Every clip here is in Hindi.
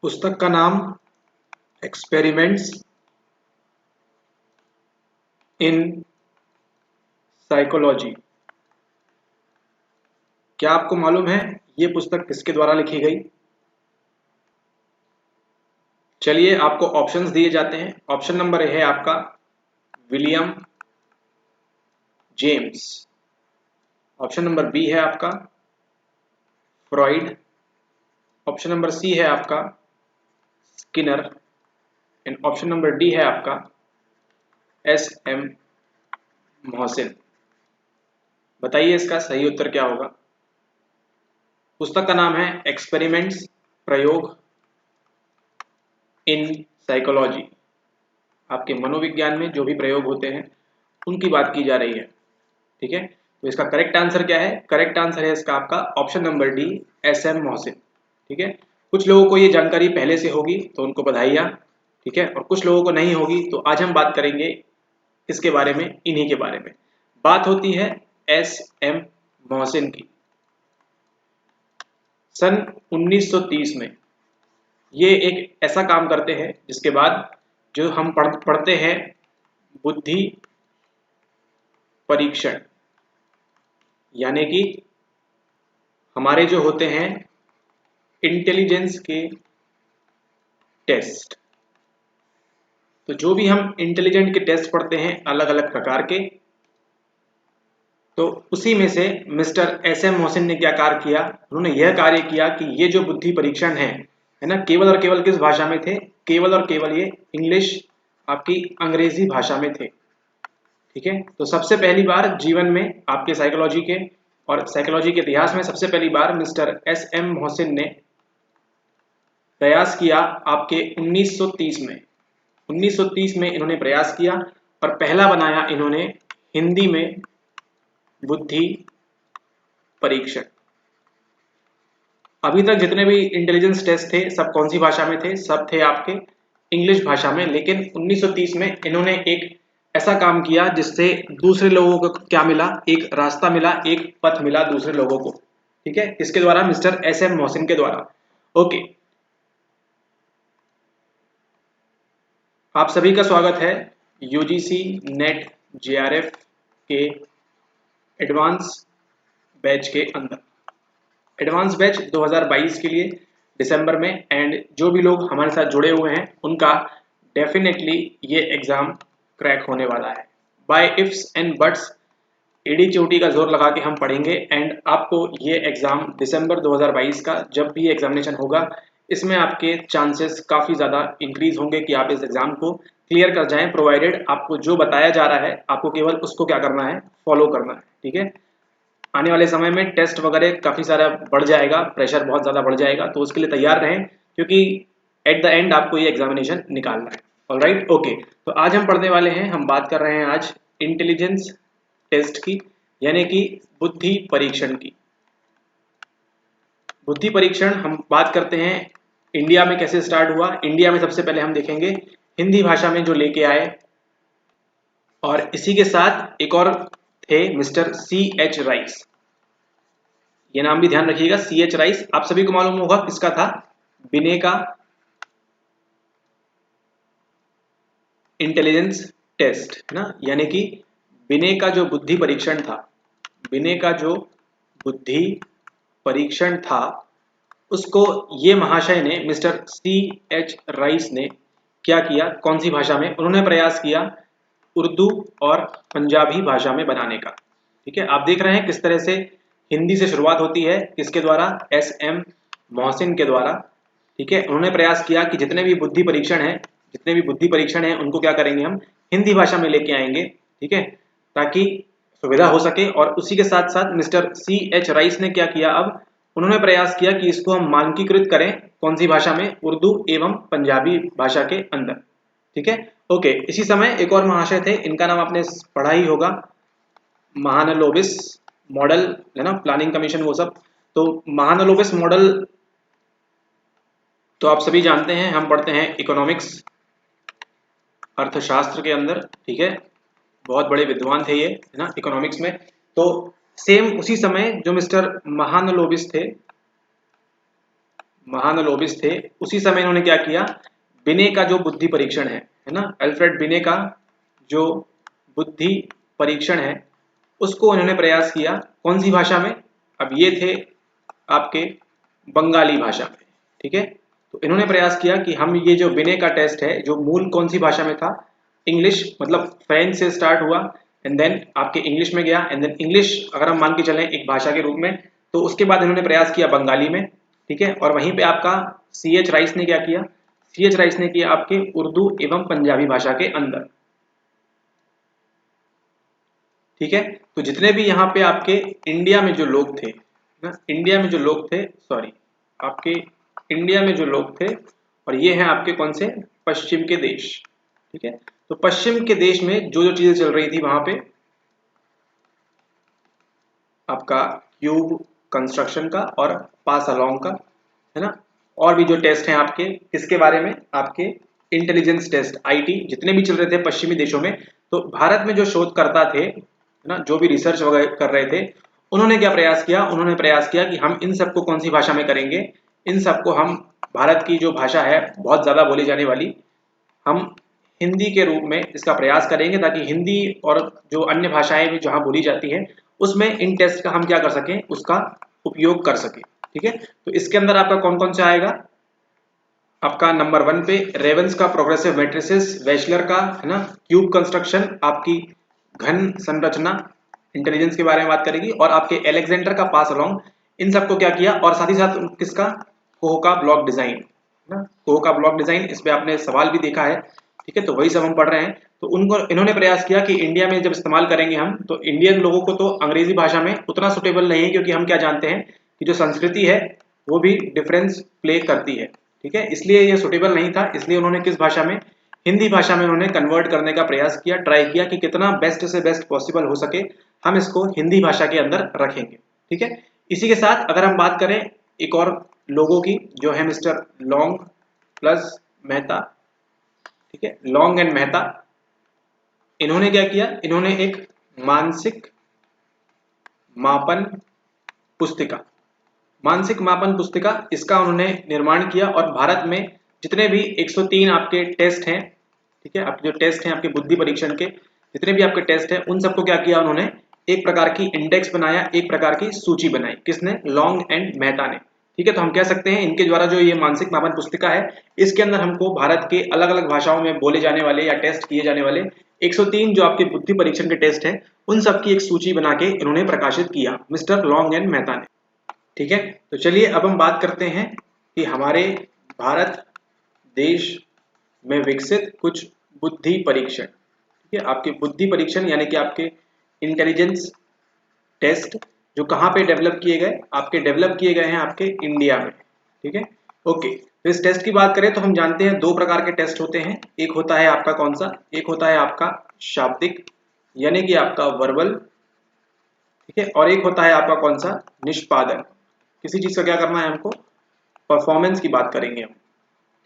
पुस्तक का नाम एक्सपेरिमेंट्स इन साइकोलॉजी। क्या आपको मालूम है ये पुस्तक किसके द्वारा लिखी गई? चलिए आपको ऑप्शंस दिए जाते हैं। ऑप्शन नंबर ए है आपका William James. Option number B है आपका फ्रॉइड। ऑप्शन नंबर सी है आपका Skinner and option number D है आपका एस.एम. मोहसिन। बताइए इसका सही उत्तर क्या होगा? पुस्तक का नाम है एक्सपेरिमेंट्स, प्रयोग इन साइकोलॉजी। आपके मनोविज्ञान में जो भी प्रयोग होते हैं उनकी बात की जा रही है। ठीक है, तो इसका करेक्ट आंसर क्या है? करेक्ट आंसर है इसका आपका option number D SM. Mohsin. ठीक है, कुछ लोगों को ये जानकारी पहले से होगी तो उनको बधाइयाँ। ठीक है, और कुछ लोगों को नहीं होगी तो आज हम बात करेंगे इसके बारे में, इन्हीं के बारे में बात होती है एस.एम. मोहसिन की। सन 1930 में ये एक ऐसा काम करते हैं जिसके बाद जो हम पढ़ते हैं बुद्धि परीक्षण, यानी कि हमारे जो होते हैं इंटेलिजेंस के टेस्ट। तो जो भी हम इंटेलिजेंट के टेस्ट पढ़ते हैं अलग अलग प्रकार के, तो उसी में से मिस्टर एस.एम. मोहसिन ने क्या कार्य किया? उन्होंने यह कार्य किया कि ये जो बुद्धि परीक्षण है ना, केवल और केवल किस भाषा में थे? केवल और केवल ये इंग्लिश, आपकी अंग्रेजी भाषा में थे। ठीक है, तो सबसे पहली बार जीवन में आपके साइकोलॉजी के और साइकोलॉजी के इतिहास में सबसे पहली बार मिस्टर एस.एम. मोहसिन ने प्रयास किया आपके 1930 में। 1930 में इन्होंने प्रयास किया और पहला बनाया इन्होंने हिंदी में बुद्धि परीक्षण। अभी तक जितने भी इंटेलिजेंस टेस्ट थे सब कौन सी भाषा में थे? सब थे आपके इंग्लिश भाषा में। लेकिन 1930 में इन्होंने एक ऐसा काम किया जिससे दूसरे लोगों को क्या मिला? एक रास्ता मिला, एक पथ मिला दूसरे लोगों को। ठीक है, किसके द्वारा? Mister SM. मोहसिन के द्वारा। ओके, आप सभी का स्वागत है यूजीसी नेट जेआरएफ के एडवांस बैच के अंदर। एडवांस बैच 2022 के लिए दिसंबर में, एंड जो भी लोग हमारे साथ जुड़े हुए हैं उनका डेफिनेटली ये एग्जाम क्रैक होने वाला है। बाय इफ्स एंड बट्स एडी चोटी का जोर लगा के हम पढ़ेंगे एंड आपको ये एग्जाम दिसंबर 2022 का जब भी एग्जामिनेशन होगा इसमें आपके चांसेस काफ़ी ज़्यादा इंक्रीज होंगे कि आप इस एग्जाम को क्लियर कर जाएं, प्रोवाइडेड आपको जो बताया जा रहा है आपको केवल उसको क्या करना है? फॉलो करना है। ठीक है, आने वाले समय में टेस्ट वगैरह काफ़ी सारा बढ़ जाएगा, प्रेशर बहुत ज़्यादा बढ़ जाएगा, तो उसके लिए तैयार रहें क्योंकि एट द एंड आपको ये एग्जामिनेशन निकालना है। ऑलराइट, ओके, तो आज हम पढ़ने वाले हैं, हम बात कर रहे हैं आज इंटेलिजेंस टेस्ट की, यानी कि बुद्धि परीक्षण की। बुद्धि परीक्षण हम बात करते हैं इंडिया में कैसे स्टार्ट हुआ। इंडिया में सबसे पहले हम देखेंगे हिंदी भाषा में जो लेके आए, और इसी के साथ एक और थे मिस्टर C.H. राइस। ये नाम भी ध्यान रखिएगा, C.H. राइस। आप सभी को मालूम होगा किसका था? बिने का इंटेलिजेंस टेस्ट है ना, यानी कि बिने का जो बुद्धि परीक्षण था, बिने का जो बुद्धि परीक्षण था उसको ये महाशय ने, मिस्टर C.H. राइस ने क्या किया? कौन सी भाषा में? उन्होंने प्रयास किया उर्दू और पंजाबी भाषा में बनाने का। ठीक है, आप देख रहे हैं किस तरह से हिंदी से शुरुआत होती है, किसके द्वारा? एस.एम. मोहसिन के द्वारा। ठीक है, उन्होंने प्रयास किया कि जितने भी बुद्धि परीक्षण हैं उनको क्या करेंगे? हम हिंदी भाषा में लेके आएंगे। ठीक है, ताकि सुविधा हो सके। और उसी के साथ साथ मिस्टर C.H. राइस ने क्या किया? अब उन्होंने प्रयास किया कि इसको हम मानकीकृत करें, कौन सी भाषा में? उर्दू एवं पंजाबी भाषा के अंदर। ठीक है, ओके। इसी समय एक और महाशय थे, इनका नाम आपने पढ़ा ही होगा, महालनोबिस मॉडल है ना, प्लानिंग कमीशन वो सब। तो महालनोबिस मॉडल तो आप सभी जानते हैं, हम पढ़ते हैं इकोनॉमिक्स, अर्थशास्त्र के अंदर। ठीक है, बहुत बड़े विद्वान थे ये है ना इकोनॉमिक्स में। तो सेम उसी समय जो मिस्टर महालनोबिस थे, महान लोबिस्ट थे, उसी समय इन्होंने क्या किया, बिने का जो बुद्धि परीक्षण है ना, अल्फ्रेड बिने का जो बुद्धि परीक्षण है उसको इन्होंने प्रयास किया। कौन सी भाषा में? अब ये थे आपके बंगाली भाषा में, ठीक है। तो इन्होंने प्रयास किया कि हम ये जो बिने का टेस्ट है जो मूल कौन सी भाषा में था, इंग्लिश, मतलब फ्रेंच से स्टार्ट हुआ एंड देन आपके इंग्लिश में गया एंड देन इंग्लिश अगर हम मान के चलें एक भाषा के रूप में, तो उसके बाद इन्होंने प्रयास किया बंगाली में, ठीक है। और वहीं पे आपका CH राइस ने क्या किया, CH राइस ने किया आपके उर्दू एवं पंजाबी भाषा के अंदर, ठीक है। तो जितने भी यहाँ पे आपके इंडिया में जो लोग थे ना, इंडिया में जो लोग थे, सॉरी, आपके इंडिया में जो लोग थे, और ये हैं आपके कौन से, पश्चिम के देश, ठीक है। तो पश्चिम के देश में जो जो चीजें चल रही थी वहां पे आपका क्यूब कंस्ट्रक्शन का और पास अलोंग का, है ना। और भी जो टेस्ट हैं आपके किसके बारे में, आपके इंटेलिजेंस टेस्ट, IT जितने भी चल रहे थे पश्चिमी देशों में, तो भारत में जो शोधकर्ता थे ना, जो भी रिसर्च वगैरह कर रहे थे, उन्होंने क्या प्रयास किया, उन्होंने प्रयास किया कि हम इन सबको कौन सी भाषा में करेंगे, इन सबको हम भारत की जो भाषा है बहुत ज्यादा बोली जाने वाली, हम हिंदी के रूप में इसका प्रयास करेंगे, ताकि हिंदी और जो अन्य भाषाएं भी जहां बोली जाती हैं उसमें इन टेस्ट का हम क्या कर सकें, उसका उपयोग कर सकें, ठीक है। तो इसके अंदर आपका कौन कौन सा आएगा, आपका नंबर 1 पे रेवंस का प्रोग्रेसिव मैट्रिसेस, वेशलर का, है ना, क्यूब कंस्ट्रक्शन, आपकी घन संरचना, इंटेलिजेंस के बारे में बात करेगी, और आपके एलेक्जेंडर का पास अलोंग, इन सबको क्या किया, और साथ ही साथ किसका, कोह का ब्लॉक डिजाइन, ना, कोह का ब्लॉक डिजाइन, इस पे आपने सवाल भी देखा है, ठीक है। तो वही सब हम पढ़ रहे हैं। तो उनको इन्होंने प्रयास किया कि इंडिया में जब इस्तेमाल करेंगे हम, तो इंडियन लोगों को तो अंग्रेजी भाषा में उतना सुटेबल नहीं है, क्योंकि हम क्या जानते हैं कि जो संस्कृति है वो भी डिफरेंस प्ले करती है, ठीक है। इसलिए ये सुटेबल नहीं था, इसलिए उन्होंने किस भाषा में, हिंदी भाषा में उन्होंने कन्वर्ट करने का प्रयास किया, ट्राई किया कि कितना बेस्ट से बेस्ट पॉसिबल हो सके हम इसको हिंदी भाषा के अंदर रखेंगे, ठीक है। इसी के साथ अगर हम बात करें एक और लोगों की, जो है मिस्टर लॉन्ग प्लस मेहता, ठीक है, लॉन्ग एंड मेहता, इन्होंने क्या किया, इन्होंने एक मानसिक मापन पुस्तिका, मानसिक मापन पुस्तिका, इसका उन्होंने निर्माण किया, और भारत में जितने भी 103 आपके टेस्ट हैं, ठीक है, आपके जो टेस्ट हैं आपके बुद्धि परीक्षण के जितने भी आपके टेस्ट हैं, उन सबको क्या किया उन्होंने, एक प्रकार की इंडेक्स बनाया, एक प्रकार की सूची बनाई, किसने, लॉन्ग एंड मेहता ने, ठीक है। तो हम कह सकते हैं इनके द्वारा जो ये मानसिक मापन पुस्तिका है, इसके अंदर हमको भारत के अलग अलग भाषाओं में बोले जाने वाले या टेस्ट किए जाने वाले 103 जो आपके बुद्धि परीक्षण के टेस्ट हैं, उन सब की एक सूची बना के इन्होंने प्रकाशित किया, मिस्टर लॉन्ग एंड मेहता ने, ठीक है। तो चलिए अब हम बात करते हैं कि हमारे भारत देश में विकसित कुछ बुद्धि परीक्षण, ठीक है, आपके बुद्धि परीक्षण यानी कि आपके इंटेलिजेंस टेस्ट जो कहाँ पे डेवलप किए गए, आपके डेवलप किए गए हैं आपके इंडिया में, ठीक है। ओके, तो इस टेस्ट की बात करें तो हम जानते हैं दो प्रकार के टेस्ट होते हैं, एक होता है आपका कौन सा, एक होता है आपका शाब्दिक यानी कि आपका वर्बल, ठीक है, और एक होता है आपका कौन सा, निष्पादन, किसी चीज का क्या करना है हमको, परफॉर्मेंस की बात करेंगे हम,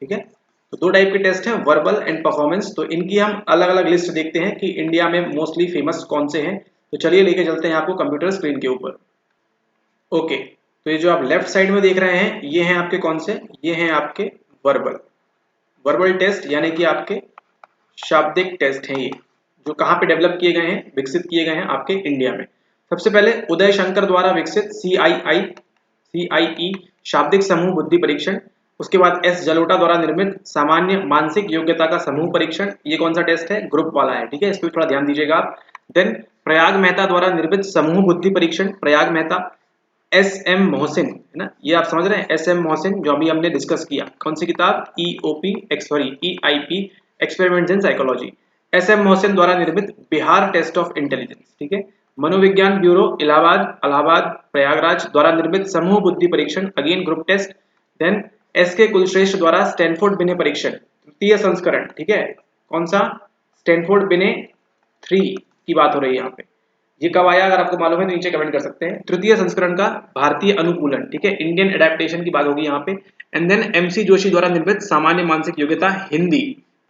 ठीक है। तो दो टाइप के टेस्ट हैं, वर्बल एंड परफॉर्मेंस, तो इनकी हम अलग अलग लिस्ट देखते हैं कि इंडिया में मोस्टली फेमस कौन से हैं। तो चलिए लेके चलते हैं आपको कंप्यूटर स्क्रीन के ऊपर। ओके, तो ये जो आप लेफ्ट साइड में देख रहे हैं ये हैं आपके कौन से, ये हैं आपके वर्बल, वर्बल टेस्ट यानी कि आपके शाब्दिक टेस्ट हैं, ये जो कहाँ पे डेवलप किए गए हैं, विकसित किए गए हैं आपके इंडिया में। सबसे पहले उदय शंकर द्वारा विकसित CIE शाब्दिक समूह बुद्धि परीक्षण, उसके बाद S जलोटा द्वारा निर्मित सामान्य मानसिक योग्यता का समूह परीक्षण, ये कौन सा टेस्ट है, ग्रुप वाला है, ठीक है, इस पर थोड़ा ध्यान दीजिएगा आप। देन प्रयाग मेहता द्वारा निर्मित समूह बुद्धि परीक्षण, प्रयाग मेहता, SM मोहसिन, है ना, ये आप समझ रहे हैं, SM मोहसिन जो अभी हमने डिस्कस किया, कौन सी किताब, EIP experiments in psychology, SM Mohsin द्वारा निर्मित बिहार टेस्ट ऑफ इंटेलिजेंस, ठीक है। मनोविज्ञान ब्यूरो इलाहाबाद प्रयागराज द्वारा निर्मित समूह बुद्धि परीक्षण, again group test. Then SK Kulshreshtha द्वारा स्टैनफोर्ड बिने परीक्षण, तृतीय संस्करण, ठीक है, कौन सा, स्टैनफोर्ड बिने 3 की बात हो रही है यहाँ पे, ये कब आया अगर आपको मालूम है तो नीचे कमेंट कर सकते हैं। तृतीय संस्करण का भारतीय अनुकूलन, ठीक है, इंडियन एडेप्टेशन की बात होगी यहाँ पे। एंड देन MC जोशी द्वारा निर्मित सामान्य मानसिक योग्यता हिंदी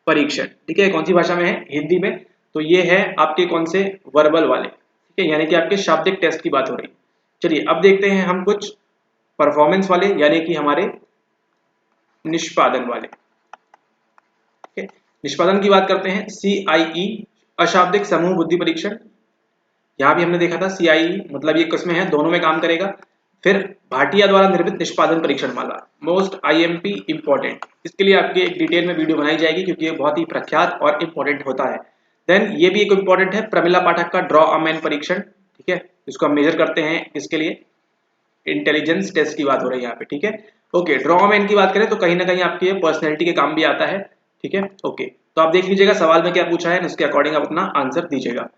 परीक्षण, ठीक है, कौन सी भाषा में है, हिंदी में। तो ये है आपके कौन से, वर्बल वाले, ठीक है, यानी कि आपके शाब्दिक टेस्ट की बात हो रही है। चलिए अब देखते हैं हम कुछ परफॉर्मेंस वाले यानी कि हमारे निष्पादन वाले। ठीक है, निष्पादन की बात करते हैं। CIE अशाब्दिक समूह बुद्धि परीक्षण, यहाँ भी हमने देखा था CIE मतलब ये किसमें है, दोनों में काम करेगा। फिर भाटिया द्वारा निर्मित निष्पादन परीक्षण माला, मोस्ट IMP इंपॉर्टेंट, इसके लिए आपकी एक डिटेल में वीडियो बनाई जाएगी क्योंकि ये बहुत ही प्रख्यात और इंपॉर्टेंट होता है। देन ये भी एक इंपॉर्टेंट है, प्रमिला पाठक का ड्रॉ अ मैन परीक्षण। ठीक है, इसको हम मेजर करते हैं, इसके लिए इंटेलिजेंस टेस्ट की बात हो रही है यहाँ पे। ठीक है, ओके, ड्रॉ अ मैन की बात करें तो कहीं ना कहीं आपकी पर्सनैलिटी के काम भी आता है। ठीक है, ओके, तो आप देख लीजिएगा सवाल में क्या पूछा है, उसके अकॉर्डिंग आप अपना आंसर दीजिएगा।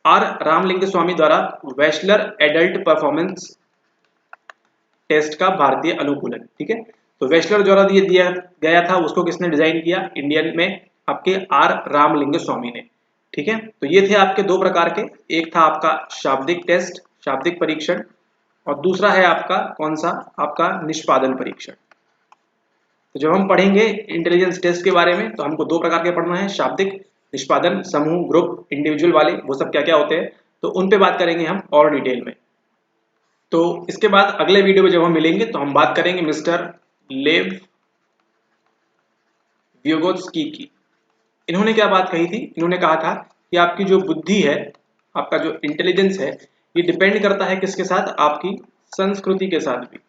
आर रामलिंग स्वामी द्वारा वेस्लर एडल्ट परफॉर्मेंस टेस्ट का भारतीय अनुकूलन। ठीक है, तो वेस्लर द्वारा दिया गया था, उसको किसने डिजाइन किया, इंडियन में आपके आर रामलिंग स्वामी ने। ठीक है, तो ये थे आपके दो प्रकार के, एक था आपका शाब्दिक टेस्ट, शाब्दिक परीक्षण, और दूसरा है आपका कौन सा, आपका निष्पादन परीक्षण। तो जब हम पढ़ेंगे इंटेलिजेंस टेस्ट के बारे में तो हमको दो प्रकार के पढ़ना है, शाब्दिक, निष्पादन, समूह, ग्रुप, इंडिविजुअल वाले, वो सब क्या क्या होते हैं, तो उन पे बात करेंगे हम और डिटेल में। तो इसके बाद अगले वीडियो में जब हम मिलेंगे तो हम बात करेंगे मिस्टर लेव व्योगोत्स्की की। इन्होंने क्या बात कही थी, इन्होंने कहा था कि आपकी जो बुद्धि है, आपका जो इंटेलिजेंस है, ये डिपेंड करता है किसके साथ, आपकी संस्कृति के साथ भी,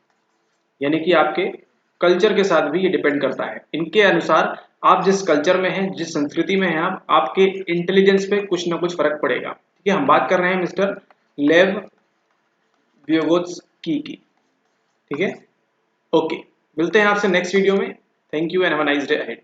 यानी कि आपके कल्चर के साथ भी ये डिपेंड करता है। इनके अनुसार आप जिस कल्चर में हैं, जिस संस्कृति में हैं आप, आपके इंटेलिजेंस पे कुछ ना कुछ फर्क पड़ेगा। ठीक है, हम बात कर रहे हैं मिस्टर लेव व्योगोत्स्की की। ठीक है, ओके, मिलते हैं आपसे नेक्स्ट वीडियो में। Thank you and have a nice day ahead.